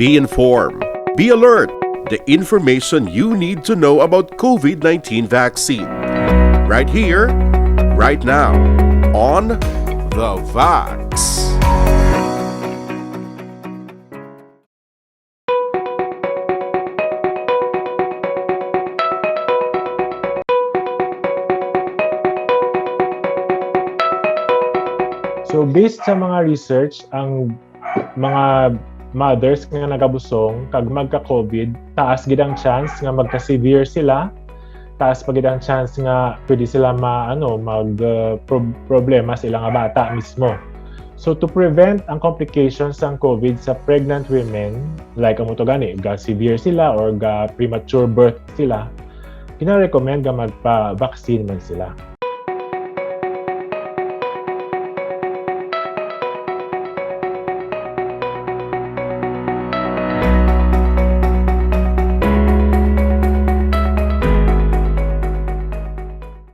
Be informed. Be alert. The information you need to know about COVID-19 vaccine. Right here, right now, on The Vax. So based sa mga research, ang mga mothers nga nagabusong kag magka-COVID, taas gid ang chance nga magka-severe sila, taas pa gid ang chance nga pwede sila problema sa ilang bata mismo. So to prevent ang complications ng COVID sa pregnant women, like amo to gani, ga severe sila or ga premature birth sila, kina-recommend nga magpa-vaccine man sila.